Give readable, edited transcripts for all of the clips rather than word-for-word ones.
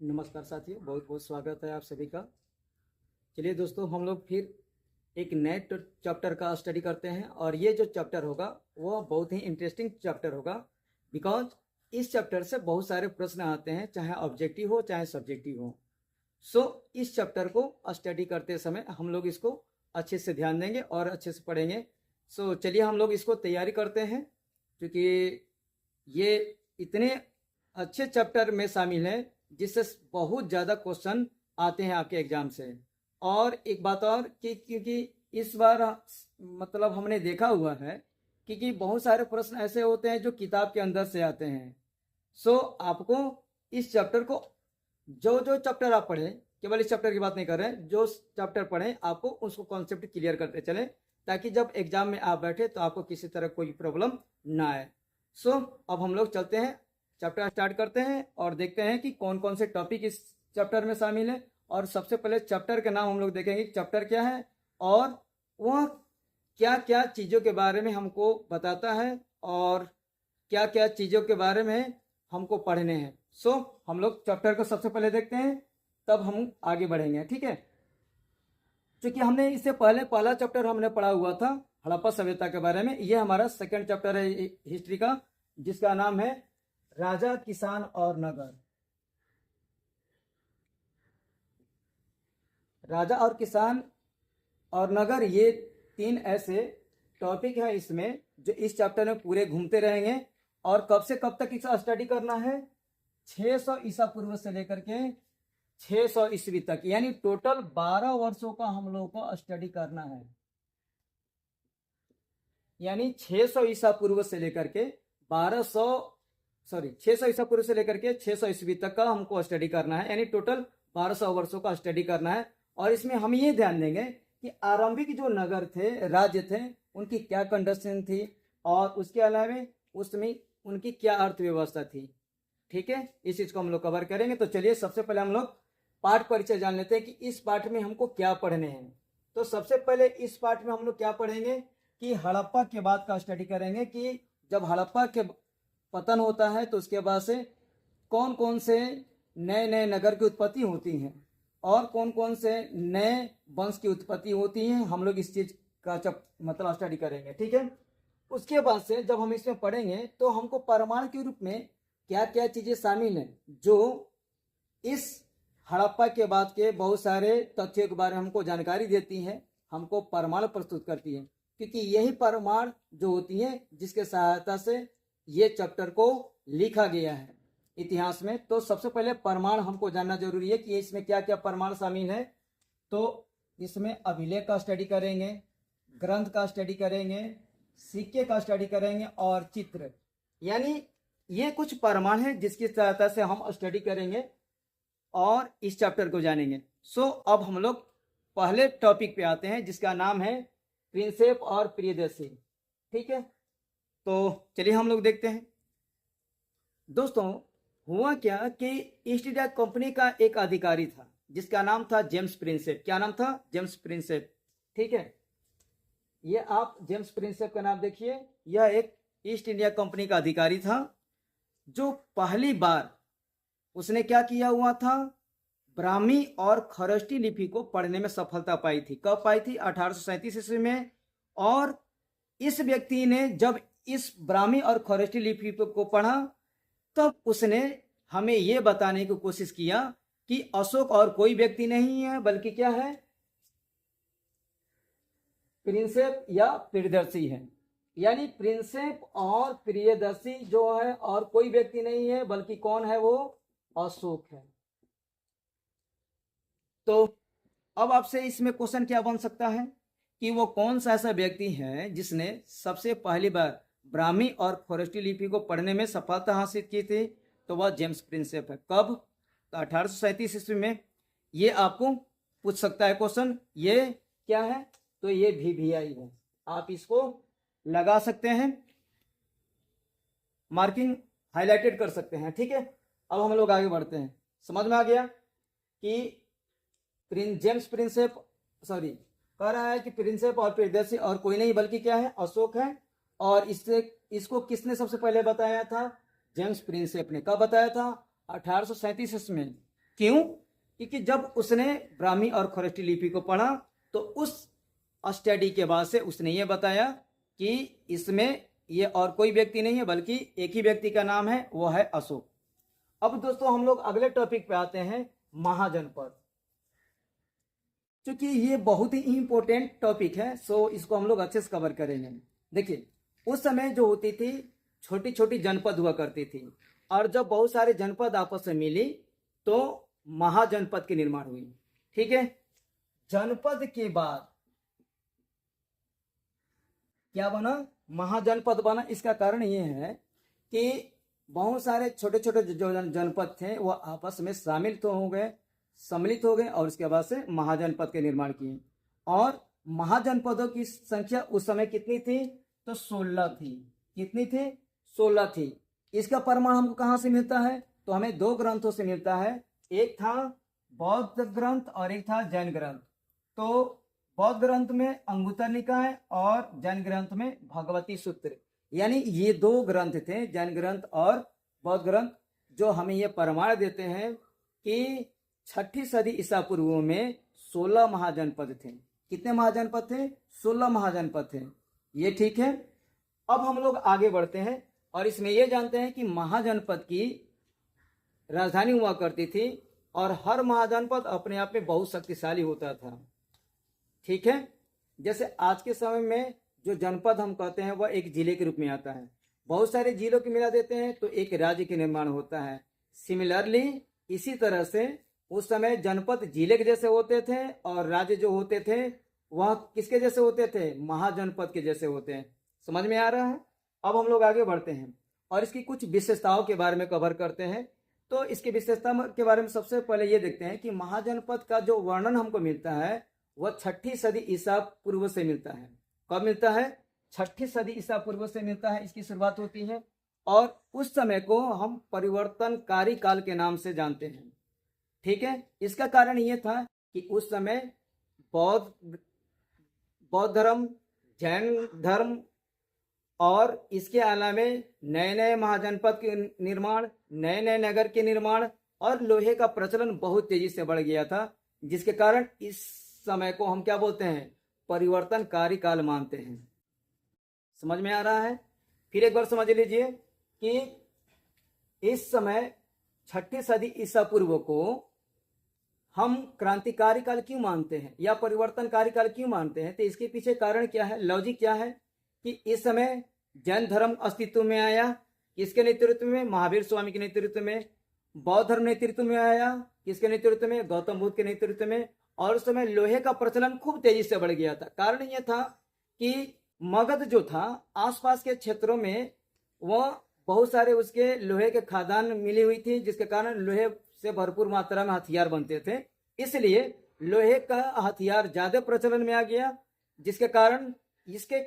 नमस्कार साथियों, बहुत बहुत स्वागत है आप सभी का। चलिए दोस्तों, हम लोग फिर एक नए चैप्टर का स्टडी करते हैं और ये जो चैप्टर होगा वो बहुत ही इंटरेस्टिंग चैप्टर होगा। बिकॉज इस चैप्टर से बहुत सारे प्रश्न आते हैं, चाहे ऑब्जेक्टिव हो चाहे सब्जेक्टिव हो। इस चैप्टर को स्टडी करते समय हम लोग इसको अच्छे से ध्यान देंगे और अच्छे से पढ़ेंगे। चलिए हम लोग इसको तैयारी करते हैं, क्योंकि ये इतने अच्छे चैप्टर में शामिल है जिससे बहुत ज़्यादा क्वेश्चन आते हैं आपके एग्जाम से। और एक बात और कि क्योंकि इस बार मतलब हमने देखा हुआ है कि बहुत सारे प्रश्न ऐसे होते हैं जो किताब के अंदर से आते हैं। आपको इस चैप्टर को जो जो चैप्टर आप पढ़ें, केवल इस चैप्टर की बात नहीं कर रहे हैं, जो चैप्टर पढ़ें आपको उसको कॉन्सेप्ट क्लियर करते चलें, ताकि जब एग्जाम में आप बैठे तो आपको किसी तरह कोई प्रॉब्लम ना आए। अब हम लोग चलते हैं, चैप्टर स्टार्ट करते हैं और देखते हैं कि कौन कौन से टॉपिक इस चैप्टर में शामिल है। और सबसे पहले चैप्टर के नाम हम लोग देखेंगे, चैप्टर क्या है और वह क्या क्या चीज़ों के बारे में हमको बताता है और क्या क्या चीज़ों के बारे में हमको पढ़ने हैं। हम लोग चैप्टर को सबसे पहले देखते हैं, तब हम आगे बढ़ेंगे, ठीक है। क्योंकि हमने इससे पहले पहला चैप्टर हमने पढ़ा हुआ था हड़प्पा सभ्यता के बारे में। ये हमारा सेकंड चैप्टर है हिस्ट्री का, जिसका नाम है राजा, किसान और नगर। राजा और किसान और नगर, ये तीन ऐसे टॉपिक है इसमें जो इस चैप्टर में पूरे घूमते रहेंगे। और कब से कब तक इसका स्टडी करना है? 600 ईसा पूर्व से लेकर के 600 ईस्वी तक, यानी टोटल 12 वर्षों का हम लोगों को स्टडी करना है। यानी 600 ईसा पूर्व से लेकर के 600 ईसा पूर्व से लेकर के 600 ईस्वी तक का हमको स्टडी करना है, यानी टोटल 1200 वर्षों का स्टडी करना है। और इसमें हम ये ध्यान देंगे कि आरंभिक जो नगर थे, राज्य थे, उनकी क्या कंडीशन थी और उसके अलावा उसमें उनकी क्या अर्थव्यवस्था थी, ठीक है। इस चीज को हम लोग कवर करेंगे। तो चलिए सबसे पहले हम लोग पाठ परिचय जान लेते हैं कि इस पाठ में हमको क्या पढ़ने हैं। तो सबसे पहले इस पाठ में हम लोग क्या पढ़ेंगे कि हड़प्पा के बाद का स्टडी करेंगे कि जब हड़प्पा के पतन होता है तो उसके बाद से कौन कौन से नए नए नगर की उत्पत्ति होती हैं और कौन कौन से नए वंश की उत्पत्ति होती हैं। हम लोग इस चीज का मतलब स्टडी करेंगे, ठीक है। उसके बाद से जब हम इसमें पढ़ेंगे तो हमको प्रमाण के रूप में क्या क्या चीजें शामिल हैं जो इस हड़प्पा के बाद के बहुत सारे तथ्यों के बारे में हमको जानकारी देती हैं, हमको प्रमाण प्रस्तुत करती है। क्योंकि यही प्रमाण जो होती है जिसके सहायता से ये चैप्टर को लिखा गया है इतिहास में। तो सबसे पहले प्रमाण हमको जानना जरूरी है कि इसमें क्या क्या प्रमाण शामिल है। तो इसमें अभिलेख का स्टडी करेंगे, ग्रंथ का स्टडी करेंगे, सिक्के का स्टडी करेंगे और चित्र, यानी ये कुछ प्रमाण है जिसकी सहायता से हम स्टडी करेंगे और इस चैप्टर को जानेंगे। अब हम लोग पहले टॉपिक पे आते हैं जिसका नाम है प्रिंसेप और प्रियदर्शी, ठीक है। तो चलिए हम लोग देखते हैं। दोस्तों, हुआ क्या कि ईस्ट इंडिया कंपनी का एक अधिकारी था जिसका नाम था जेम्स प्रिंसेप। क्या नाम था? जेम्स प्रिंसेप, ठीक है। ये आप जेम्स प्रिंसेप का नाम देखिए। यह एक ईस्ट इंडिया कंपनी का अधिकारी था जो पहली बार उसने क्या किया हुआ था, ब्राह्मी और खरष्टी लिपि को पढ़ने में सफलता पाई थी। कब पाई थी? 1837 ईस्वी में। और इस व्यक्ति ने जब इस ब्राह्मी और खरष्टी लिपि को पढ़ा तब उसने हमें यह बताने की कोशिश किया कि अशोक और कोई व्यक्ति नहीं है, बल्कि क्या है, प्रिंसेप या प्रियदर्शी है। यानी प्रिंसेप और प्रियदर्शी जो है और कोई व्यक्ति नहीं है, बल्कि कौन है? वो अशोक है। तो अब आपसे इसमें क्वेश्चन क्या बन सकता है कि वो कौन सा ऐसा व्यक्ति है जिसने सबसे पहली बार ब्राह्मी और खरष्टी लिपि को पढ़ने में सफलता हासिल की थी? तो वह जेम्स प्रिंसेप है। कब? तो 1837 ईस्वी में। ये आपको पूछ सकता है क्वेश्चन। ये क्या है? तो ये VVI है, आप इसको लगा सकते हैं, मार्किंग हाईलाइटेड कर सकते हैं, ठीक है। अब हम लोग आगे बढ़ते हैं। समझ में आ गया कि जेम्स प्रिंसेप कह रहा है कि प्रिंसेप और प्रियदर्शी और कोई नहीं बल्कि क्या है, अशोक है। और इसको किसने सबसे पहले बताया था? जेम्स प्रिंसेप ने। कब बताया था? 1837 में। क्यों? क्योंकि जब उसने ब्राह्मी और खरोष्ठी लिपि को पढ़ा तो उस स्टडी के बाद से उसने ये बताया कि इसमें ये और कोई व्यक्ति नहीं है बल्कि एक ही व्यक्ति का नाम है, वो है अशोक। अब दोस्तों हम लोग अगले टॉपिक पे आते हैं, महाजनपद। क्योंकि ये बहुत ही इंपॉर्टेंट टॉपिक है, सो इसको हम लोग अच्छे से कवर करेंगे। देखिए, उस समय जो होती थी छोटी छोटी जनपद हुआ करती थी, और जब बहुत सारे जनपद आपस में मिली तो महाजनपद की निर्माण हुई। ठीक है, जनपद के बाद क्या बना? महाजनपद बना। इसका कारण ये है कि बहुत सारे छोटे छोटे जो जनपद थे वो आपस में शामिल तो हो गए, सम्मिलित हो गए, और उसके बाद से महाजनपद के निर्माण किए। और महाजनपदों की संख्या उस समय कितनी थी? तो 16 थी। कितनी थी? 16 थी। इसका प्रमाण हमको कहाँ से मिलता है? तो हमें दो ग्रंथों से मिलता है, एक था बौद्ध ग्रंथ और एक था जैन ग्रंथ। तो बौद्ध ग्रंथ में अंगुत्तर निकाय और जैन ग्रंथ में भगवती सूत्र, यानी ये दो ग्रंथ थे, जैन ग्रंथ और बौद्ध ग्रंथ, जो हमें ये प्रमाण देते हैं कि 6ठी सदी ईसा पूर्व में 16 महाजनपद थे। कितने महाजनपद थे? 16 महाजनपद थे। ये ठीक है। अब हम लोग आगे बढ़ते हैं और इसमें यह जानते हैं कि महाजनपद की राजधानी हुआ करती थी और हर महाजनपद अपने आप में बहुत शक्तिशाली होता था। ठीक है, जैसे आज के समय में जो जनपद हम कहते हैं वह एक जिले के रूप में आता है। बहुत सारे जिलों को मिला देते हैं तो एक राज्य के निर्माण होता है। सिमिलरली इसी तरह से उस समय जनपद जिले के जैसे होते थे और राज्य जो होते थे वह किसके जैसे होते थे? महाजनपद के जैसे होते हैं। समझ में आ रहा है? अब हम लोग आगे बढ़ते हैं और इसकी कुछ विशेषताओं के बारे में कवर करते हैं। तो इसकी विशेषता के बारे में सबसे पहले ये देखते हैं कि महाजनपद का जो वर्णन हमको मिलता है वह 6ठी सदी ईसा पूर्व से मिलता है। कब मिलता है? 6ठी सदी ईसा पूर्व से मिलता है, इसकी शुरुआत होती है। और उस समय को हम परिवर्तनकारी काल के नाम से जानते हैं। ठीक है, इसका कारण ये था कि उस समय बौद्ध धर्म, जैन धर्म और इसके अलावा नए नए महाजनपद के निर्माण, नए नए नगर के निर्माण और लोहे का प्रचलन बहुत तेजी से बढ़ गया था, जिसके कारण इस समय को हम क्या बोलते हैं? परिवर्तनकारी काल मानते हैं। समझ में आ रहा है? फिर एक बार समझ लीजिए कि इस समय 6ठी सदी ईसा पूर्व को हम क्रांतिकारी काल क्यों मानते हैं या परिवर्तनकारी काल क्यों मानते हैं? तो इसके पीछे कारण क्या है, लॉजिक क्या है कि इस समय जैन धर्म अस्तित्व में आया। किसके नेतृत्व में? महावीर स्वामी के नेतृत्व में। बौद्ध धर्म नेतृत्व में आया। किसके नेतृत्व में? गौतम बुद्ध के नेतृत्व में। और उस समय लोहे का प्रचलन खूब तेजी से बढ़ गया था। कारण यह था कि मगध जो था आसपास के क्षेत्रों में वह बहुत सारे उसके लोहे के खादान मिली हुई थी, जिसके कारण लोहे से भरपूर मात्रा में हथियार बनते थे। इसलिए लोहे का हथियार ज्यादा प्रचलन में आ गया, जिसके कारण इसके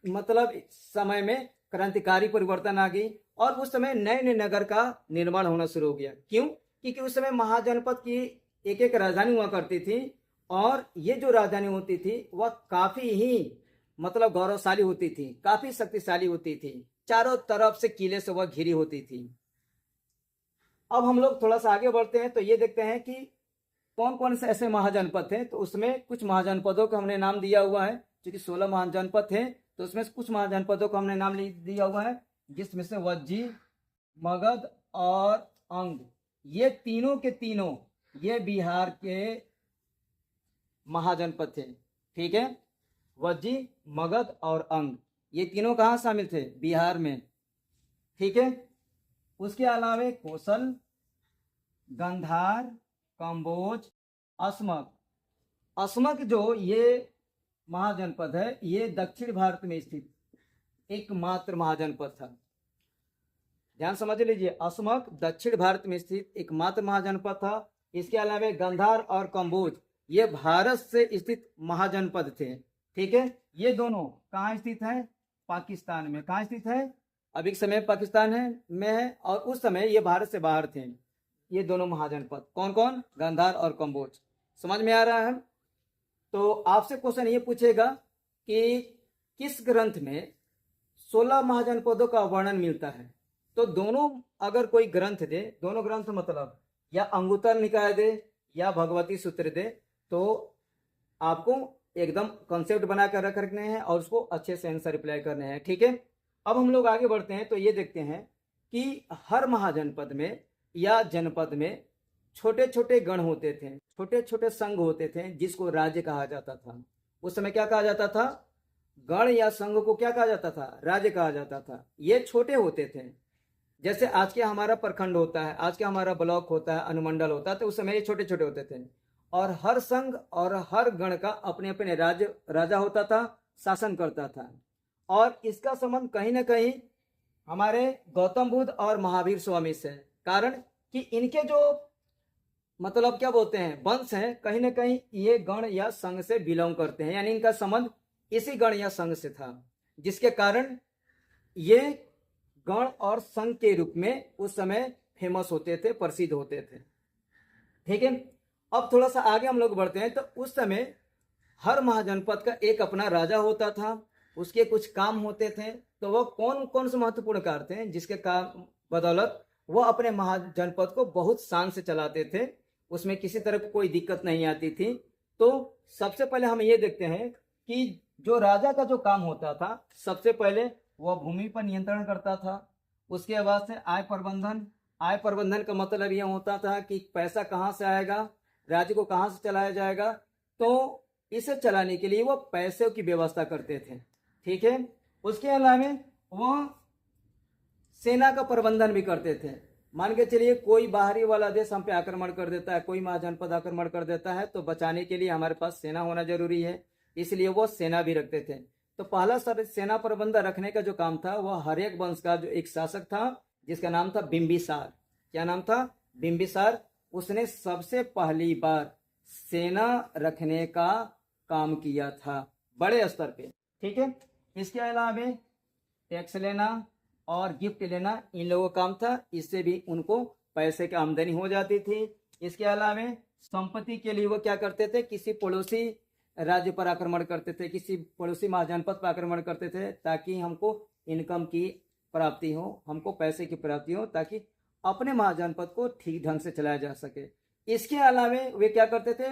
मतलब समय में क्रांतिकारी परिवर्तन आ गई और उस समय नए नए नगर का निर्माण होना शुरू हो गया। क्यों? क्योंकि उस समय महाजनपद की एक एक राजधानी हुआ करती थी और ये जो राजधानी होती थी वह काफी ही मतलब गौरवशाली होती थी, काफी शक्तिशाली होती थी, चारों तरफ से किले से वह घिरी होती थी। अब हम लोग थोड़ा सा आगे बढ़ते हैं तो ये देखते हैं कि कौन कौन से ऐसे महाजनपद थे। तो उसमें कुछ महाजनपदों का हमने नाम दिया हुआ है, क्योंकि 16 महाजनपद थे तो उसमें कुछ महाजनपदों को हमने नाम दिया हुआ है, जिसमें से वज्जी, मगध और अंग, ये तीनों के तीनों ये बिहार के महाजनपद थे। ठीक है, वज्जी, मगध और अंग ये तीनों कहाँ शामिल थे? बिहार में। ठीक है, उसके अलावा कोसल, गंधार, कंबोज, अस्मक। अस्मक जो ये महाजनपद है ये दक्षिण भारत में स्थित एकमात्र महाजनपद था। ध्यान समझ लीजिए, अस्मक दक्षिण भारत में स्थित एकमात्र महाजनपद था। इसके अलावा गंधार और कंबोज ये भारत से स्थित महाजनपद थे। ठीक है, ये दोनों कहाँ स्थित है? पाकिस्तान में। कहाँ स्थित है? अभी के समय पाकिस्तान में है और उस समय ये भारत से बाहर थे। ये दोनों महाजनपद कौन कौन? गंधार और कंबोज। समझ में आ रहा है? तो आपसे क्वेश्चन ये पूछेगा कि किस ग्रंथ में 16 महाजनपदों का वर्णन मिलता है? तो दोनों अगर कोई ग्रंथ दे, दोनों ग्रंथ मतलब या अंगुत्तर निकाय दे या भगवती सूत्र दे, तो आपको एकदम कॉन्सेप्ट बना कर रखने हैं और उसको अच्छे से आंसर रिप्लाई करने हैं। ठीक है, अब हम लोग आगे बढ़ते हैं। तो ये देखते हैं कि हर महाजनपद में या जनपद में छोटे छोटे गण होते थे, छोटे छोटे संघ होते थे, जिसको राज्य कहा जाता था। उस समय क्या कहा जाता था? गण या संघ को क्या कहा जाता था? राज्य कहा जाता था। ये छोटे होते थे, जैसे आज के हमारा प्रखंड होता है, आज के हमारा ब्लॉक होता है, अनुमंडल होता है, तो उस समय ये छोटे छोटे होते थे। और हर संघ और हर गण का अपने अपने राज्य राजा होता था, शासन करता था। और इसका संबंध कहीं ना कहीं हमारे गौतम बुद्ध और महावीर स्वामी से, कारण कि इनके जो मतलब क्या बोलते हैं वंश हैं, कहीं ना कहीं ये गण या संघ से बिलोंग करते हैं, यानी इनका संबंध इसी गण या संघ से था, जिसके कारण ये गण और संघ के रूप में उस समय फेमस होते थे, प्रसिद्ध होते थे। ठीक है, अब थोड़ा सा आगे हम लोग बढ़ते हैं। तो उस समय हर महाजनपद का एक अपना राजा होता था, उसके कुछ काम होते थे। तो वह कौन कौन से महत्वपूर्ण कार्य थे जिसके काम बदौलत वह अपने महाजनपद को बहुत शान से चलाते थे, उसमें किसी तरह की कोई दिक्कत नहीं आती थी। तो सबसे पहले हम ये देखते हैं कि जो राजा का जो काम होता था, सबसे पहले वह भूमि पर नियंत्रण करता था। उसके बाद से आय प्रबंधन। आय प्रबंधन का मतलब यह होता था कि पैसा कहाँ से आएगा, राज्य को कहाँ से चलाया जाएगा, तो इसे चलाने के लिए वो पैसे की व्यवस्था करते थे। ठीक है, उसके अलावा वो सेना का प्रबंधन भी करते थे। मान के चलिए कोई बाहरी वाला देश हम पे आक्रमण कर देता है, कोई महाजनपद आक्रमण कर देता है, तो बचाने के लिए हमारे पास सेना होना जरूरी है, इसलिए वो सेना भी रखते थे। तो पहला सेना प्रबंधन रखने का जो काम था वह हर्यक वंश का जो एक शासक था, जिसका नाम था बिंबिसार। क्या नाम था? बिंबिसार। उसने सबसे पहली बार सेना रखने का काम किया था बड़े स्तर पे। ठीक है, इसके अलावा टैक्स लेना और गिफ्ट लेना इन लोगों का काम था, इससे भी उनको पैसे की आमदनी हो जाती थी। इसके अलावा संपत्ति के लिए वो क्या करते थे, किसी पड़ोसी राज्य पर आक्रमण करते थे, किसी पड़ोसी महाजनपद पर आक्रमण करते थे, ताकि हमको इनकम की प्राप्ति हो, हमको पैसे की प्राप्ति हो, ताकि अपने महाजनपद को ठीक ढंग से चलाया जा सके। इसके अलावा वे क्या करते थे,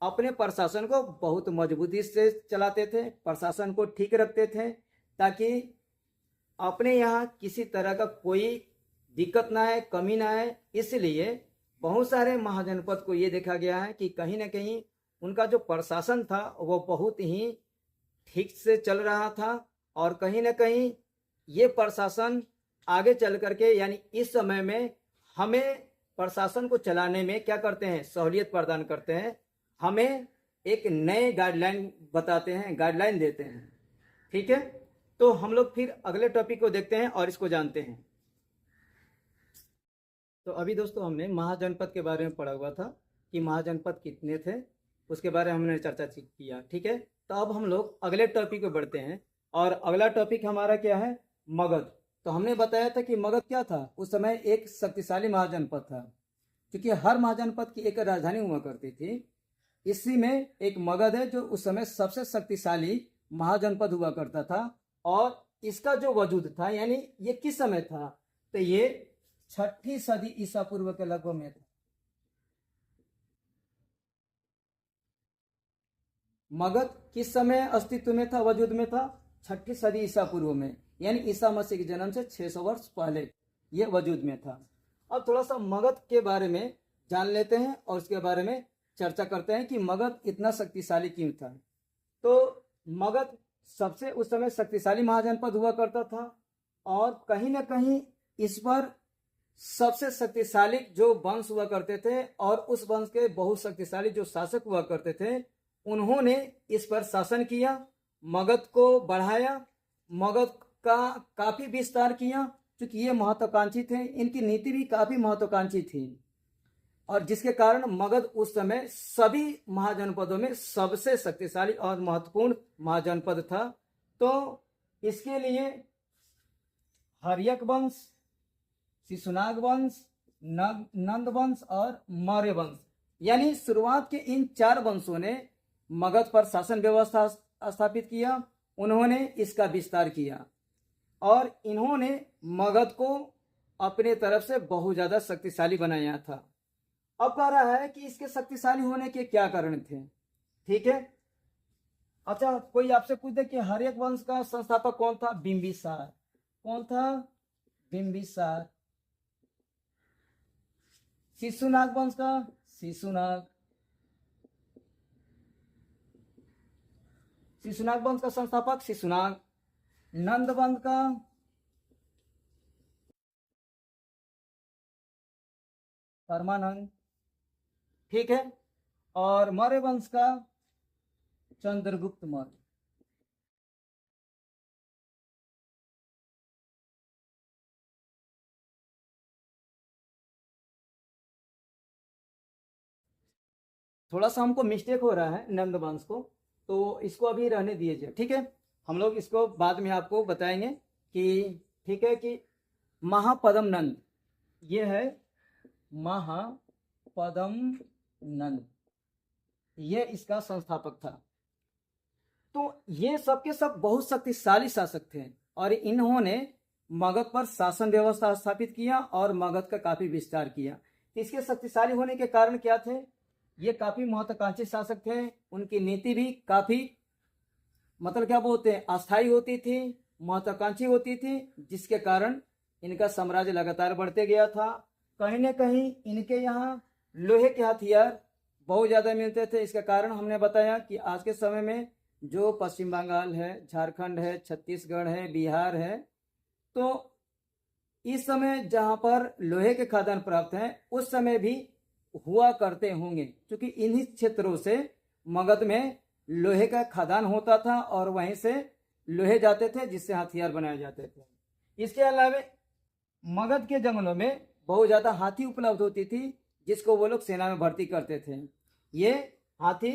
अपने प्रशासन को बहुत मजबूती से चलाते थे, प्रशासन को ठीक रखते थे, ताकि अपने यहाँ किसी तरह का कोई दिक्कत ना आए, कमी ना आए। इसलिए बहुत सारे महाजनपद को ये देखा गया है कि कहीं ना कहीं उनका जो प्रशासन था वो बहुत ही ठीक से चल रहा था, और कहीं ना कहीं ये प्रशासन आगे चल करके, यानी इस समय में हमें प्रशासन को चलाने में क्या करते हैं, सहूलियत प्रदान करते हैं, हमें एक नए गाइडलाइन बताते हैं, गाइडलाइन देते हैं। ठीक है, तो हम लोग फिर अगले टॉपिक को देखते हैं और इसको जानते हैं। तो अभी दोस्तों हमने महाजनपद के बारे में पढ़ा हुआ था कि महाजनपद कितने थे, उसके बारे में हमने चर्चा किया। ठीक है, तो अब हम लोग अगले टॉपिक पे बढ़ते हैं, और अगला टॉपिक हमारा क्या है, मगध। तो हमने बताया था कि मगध क्या था, उस समय एक शक्तिशाली महाजनपद था, क्योंकि हर महाजनपद की एक राजधानी हुआ करती थी। इसी में एक मगध है जो उस समय सबसे शक्तिशाली महाजनपद हुआ करता था। और इसका जो वजूद था, यानी ये किस समय था, तो ये 6ठी सदी ईसा पूर्व के लगभग में था। मगध किस समय अस्तित्व में था, वजूद में था? 6ठी सदी ईसा पूर्व में, यानी ईसा मसीह के जन्म से 600 वर्ष पहले यह वजूद में था। अब थोड़ा सा मगध के बारे में जान लेते हैं और उसके बारे में चर्चा करते हैं कि मगध इतना शक्तिशाली क्यों था। तो मगध सबसे उस समय शक्तिशाली महाजनपद हुआ करता था, और कहीं ना कहीं इस पर सबसे शक्तिशाली जो वंश हुआ करते थे, और उस वंश के बहुत शक्तिशाली जो शासक हुआ करते थे, उन्होंने इस पर शासन किया, मगध को बढ़ाया, मगध का काफी विस्तार किया, क्योंकि ये महत्वाकांक्षी थे, इनकी नीति भी काफी महत्वाकांक्षी थी, और जिसके कारण मगध उस समय सभी महाजनपदों में सबसे शक्तिशाली और महत्वपूर्ण महाजनपद था। तो इसके लिए हर्यक वंश, शिशुनाग वंश, नंद वंश और मौर्य वंश, यानी शुरुआत के इन 4 वंशों ने मगध पर शासन व्यवस्था स्थापित किया, उन्होंने इसका विस्तार किया, और इन्होंने मगध को अपने तरफ से बहुत ज्यादा शक्तिशाली बनाया था। अब कह रहा है कि इसके शक्तिशाली होने के क्या कारण थे। ठीक है, अच्छा कोई आपसे पूछ दे कि हर्यक वंश का संस्थापक कौन था? बिंबिसार। कौन था? बिंबिसार। शिशुनाग वंश का? शिशुनाग। शिशुनाग वंश का संस्थापक शिशुनाग। नंद वंश का? परमानंद। ठीक है, और मौर्य वंश का? चंद्रगुप्त मौर्य। थोड़ा सा हमको मिस्टेक हो रहा है नंद वंश को, तो इसको अभी रहने दीजिए। ठीक है, हम लोग इसको बाद में आपको बताएंगे कि ठीक है कि महापद्म नंद, ये है महापद्म नंद, ये इसका संस्थापक था। तो ये सब के सब बहुत शक्तिशाली शासक थे और इन्होंने मगध पर शासन व्यवस्था स्थापित किया और मगध का काफी विस्तार किया। इसके शक्तिशाली होने के कारण क्या थे? ये काफी महत्वाकांक्षी शासक थे, उनकी नीति भी काफी मतलब क्या बोलते हैं अस्थायी होती थी, महत्वाकांक्षी होती थी, जिसके कारण इनका साम्राज्य लगातार बढ़ते गया था। कहीं न कहीं इनके यहाँ लोहे के हथियार बहुत ज़्यादा मिलते थे। इसका कारण हमने बताया कि आज के समय में जो पश्चिम बंगाल है, झारखंड है, छत्तीसगढ़ है, बिहार है, तो इस समय जहाँ पर लोहे के खदान प्राप्त हैं उस समय भी हुआ करते होंगे, क्योंकि इन्हीं क्षेत्रों से मगध में लोहे का खदान होता था और वहीं से लोहे जाते थे जिससे हथियार बनाए जाते थे। इसके अलावा मगध के जंगलों में बहुत ज़्यादा हाथी उपलब्ध होती थी, जिसको वो लोग सेना में भर्ती करते थे। ये हाथी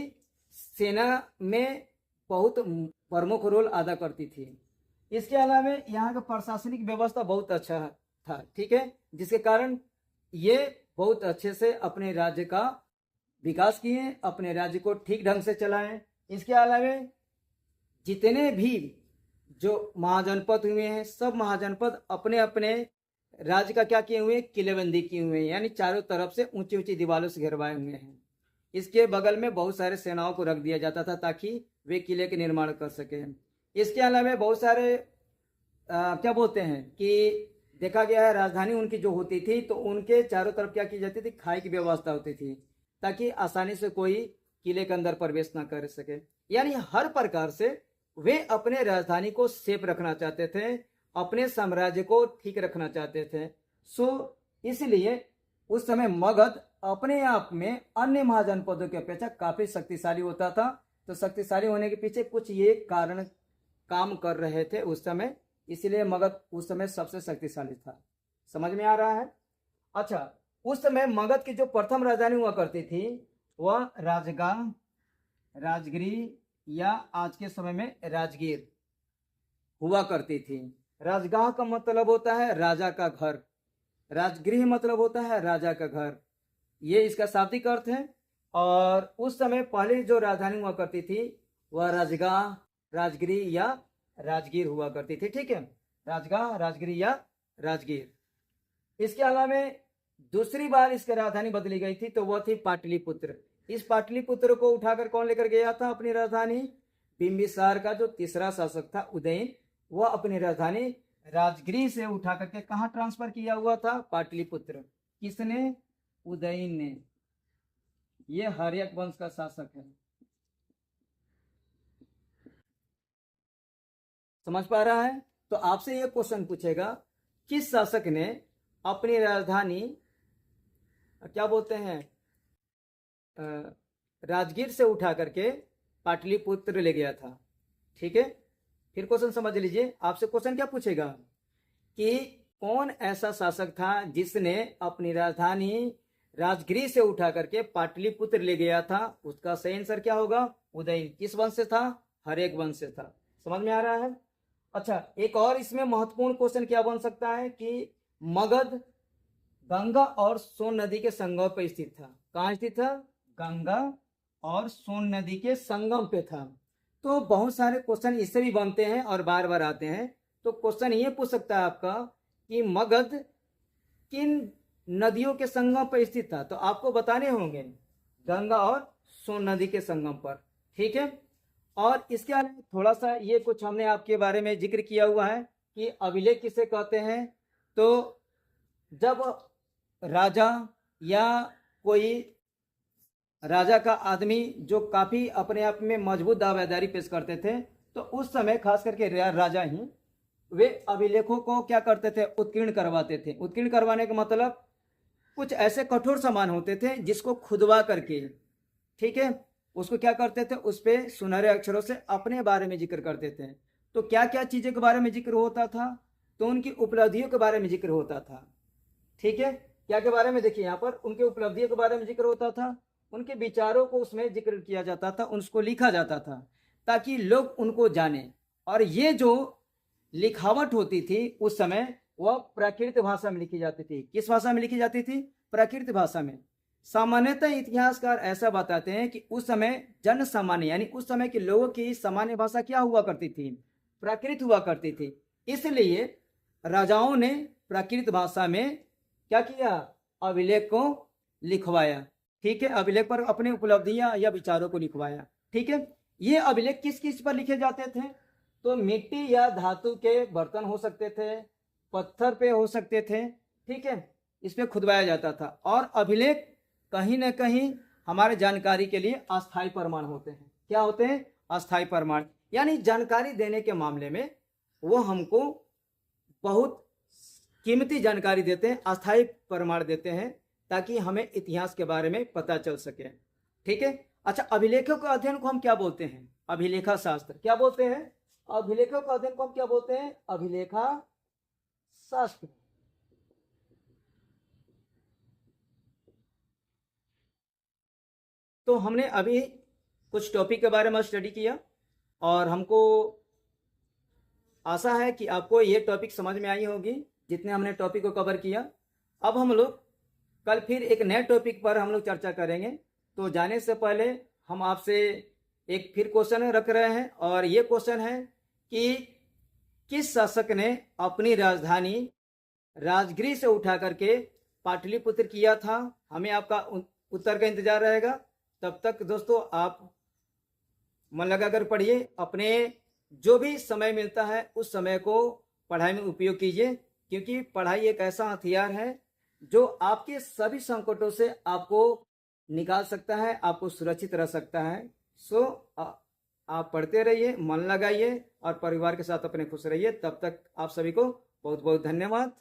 सेना में बहुत प्रमुख रोल अदा करती थी। इसके अलावा यहाँ का प्रशासनिक व्यवस्था बहुत अच्छा था। ठीक है, जिसके कारण ये बहुत अच्छे से अपने राज्य का विकास किए, अपने राज्य को ठीक ढंग से चलाएं। इसके अलावा जितने भी जो महाजनपद हुए हैं, सब महाजनपद अपने अपने राज्य का क्या किए हुए? किलेबंदी किए हुए हैं, यानी चारों तरफ से ऊंची ऊंची दीवारों से घेरवाए हुए हैं। इसके बगल में बहुत सारे सेनाओं को रख दिया जाता था ताकि वे किले के निर्माण कर सके। इसके अलावा बहुत सारे क्या बोलते हैं कि देखा गया है राजधानी उनकी जो होती थी तो उनके चारों तरफ क्या की जाती थी? खाई की व्यवस्था होती थी ताकि आसानी से कोई किले के अंदर प्रवेश ना कर सके। यानी हर प्रकार से वे अपने राजधानी को सेफ रखना चाहते थे, अपने साम्राज्य को ठीक रखना चाहते थे। सो इसलिए उस समय मगध अपने आप में अन्य महाजनपदों की अपेक्षा काफी शक्तिशाली होता था। तो शक्तिशाली होने के पीछे कुछ ये कारण काम कर रहे थे उस समय, इसलिए मगध उस समय सबसे शक्तिशाली था। समझ में आ रहा है? अच्छा, उस समय मगध की जो प्रथम राजधानी हुआ करती थी वह राजगांव, राजगिरी या आज के समय में राजगीर हुआ करती थी। राजगांव का मतलब होता है राजा का घर, राजगृह मतलब होता है राजा का घर, ये इसका शाब्दिक अर्थ है। और उस समय पहले जो राजधानी हुआ करती थी वह राजगांव, राजगिरी या राजगीर हुआ करती थी। ठीक है, राजगांव, राजगिरी या राजगीर। इसके अलावा दूसरी बार इसकी राजधानी बदली गई थी तो वह थी पाटलिपुत्र। इस पाटलिपुत्र को उठाकर कौन लेकर गया था अपनी राजधानी? बिंबिसार का जो तीसरा शासक था उदयन, वह अपनी राजधानी राजगृह से उठा करके कहाँ ट्रांसफर किया हुआ था? पाटलिपुत्र। किसने? उदयन ने। ये हर्यक वंश का शासक है। समझ पा रहा है? तो आपसे यह क्वेश्चन पूछेगा किस शासक ने अपनी राजधानी क्या बोलते हैं राजगीर से उठा करके पाटलिपुत्र ले गया था? ठीक है, फिर क्वेश्चन समझ लीजिए। आपसे क्वेश्चन क्या पूछेगा कि कौन ऐसा शासक था जिसने अपनी राजधानी राजगृह से उठा करके पाटलिपुत्र ले गया था? उसका सही आंसर क्या होगा? उदयन। किस वंश से था? हर्यक वंश से था। समझ में आ रहा है? अच्छा, एक और इसमें महत्वपूर्ण क्वेश्चन क्या बन सकता है कि मगध गंगा और सोन नदी के संगम पर स्थित था। कहाँ स्थित था? गंगा और सोन नदी के संगम पे था। तो बहुत सारे क्वेश्चन इससे भी बनते हैं और बार बार आते हैं। तो क्वेश्चन ये पूछ सकता है आपका कि मगध किन नदियों के संगम पर स्थित था। तो आपको बताने होंगे गंगा और सोन नदी के संगम पर, ठीक है। और इसके अलावा थोड़ा सा ये कुछ हमने आपके बारे में जिक्र किया हुआ है कि अभिलेख किसे कहते हैं। तो जब राजा या कोई राजा का आदमी जो काफी अपने आप में मजबूत दावेदारी पेश करते थे, तो उस समय खास करके राजा ही वे अभिलेखों को क्या करते थे, उत्कीर्ण करवाते थे। उत्कीर्ण करवाने का मतलब कुछ ऐसे कठोर सामान होते थे जिसको खुदवा करके, ठीक है, उसको क्या करते थे, उस पर सुनहरे अक्षरों से अपने बारे में जिक्र करते थे। तो क्या क्या चीज़ों के बारे में जिक्र होता था, तो उनकी उपलब्धियों के बारे में जिक्र होता था, ठीक है। क्या के बारे में, देखिए यहाँ पर उनके उपलब्धियों के बारे में जिक्र होता था, उनके विचारों को उसमें जिक्र किया जाता था, उसको लिखा जाता था ताकि लोग उनको जाने। और ये जो लिखावट होती थी उस समय, वह प्राकृत भाषा में लिखी जाती थी। किस भाषा में लिखी जाती थी, प्राकृत भाषा में। सामान्यतः इतिहासकार ऐसा बताते हैं कि उस समय जन सामान्य यानी उस समय के लोगों की सामान्य भाषा क्या हुआ करती थी, प्राकृत हुआ करती थी। इसलिए राजाओं ने प्राकृत भाषा में क्या किया, अभिलेख को लिखवाया, ठीक है, अभिलेख पर अपनी उपलब्धियां या विचारों को लिखवाया, ठीक है। ये अभिलेख किस किस पर लिखे जाते थे, तो मिट्टी या धातु के बर्तन हो सकते थे, पत्थर पे हो सकते थे, ठीक है, इस पे खुदवाया जाता था। और अभिलेख कहीं ना कहीं हमारे जानकारी के लिए अस्थायी प्रमाण होते हैं। क्या होते हैं, अस्थायी प्रमाण, यानी जानकारी देने के मामले में वो हमको बहुत कीमती जानकारी देते हैं, अस्थायी प्रमाण देते हैं, ताकि हमें इतिहास के बारे में पता चल सके, ठीक है। अच्छा, अभिलेखों के अध्ययन को हम क्या बोलते हैं, अभिलेखा शास्त्र। क्या बोलते हैं, अभिलेखों के अध्ययन को हम क्या बोलते हैं, अभिलेखा शास्त्र। तो हमने अभी कुछ टॉपिक के बारे में स्टडी किया और हमको आशा है कि आपको ये टॉपिक समझ में आई होगी जितने हमने टॉपिक को कवर किया। अब हम लोग कल फिर एक नए टॉपिक पर हम लोग चर्चा करेंगे। तो जाने से पहले हम आपसे एक फिर क्वेश्चन रख रहे हैं, और ये क्वेश्चन है कि किस शासक ने अपनी राजधानी राजगृह से उठा करके पाटलिपुत्र किया था। हमें आपका उत्तर का इंतजार रहेगा। तब तक दोस्तों आप मन लगा कर पढ़िए, अपने जो भी समय मिलता है उस समय को पढ़ाई में उपयोग कीजिए, क्योंकि पढ़ाई एक ऐसा हथियार है जो आपके सभी संकटों से आपको निकाल सकता है, आपको सुरक्षित रह सकता है। सो आप पढ़ते रहिए, मन लगाइए और परिवार के साथ अपने खुश रहिए। तब तक आप सभी को बहुत बहुत धन्यवाद।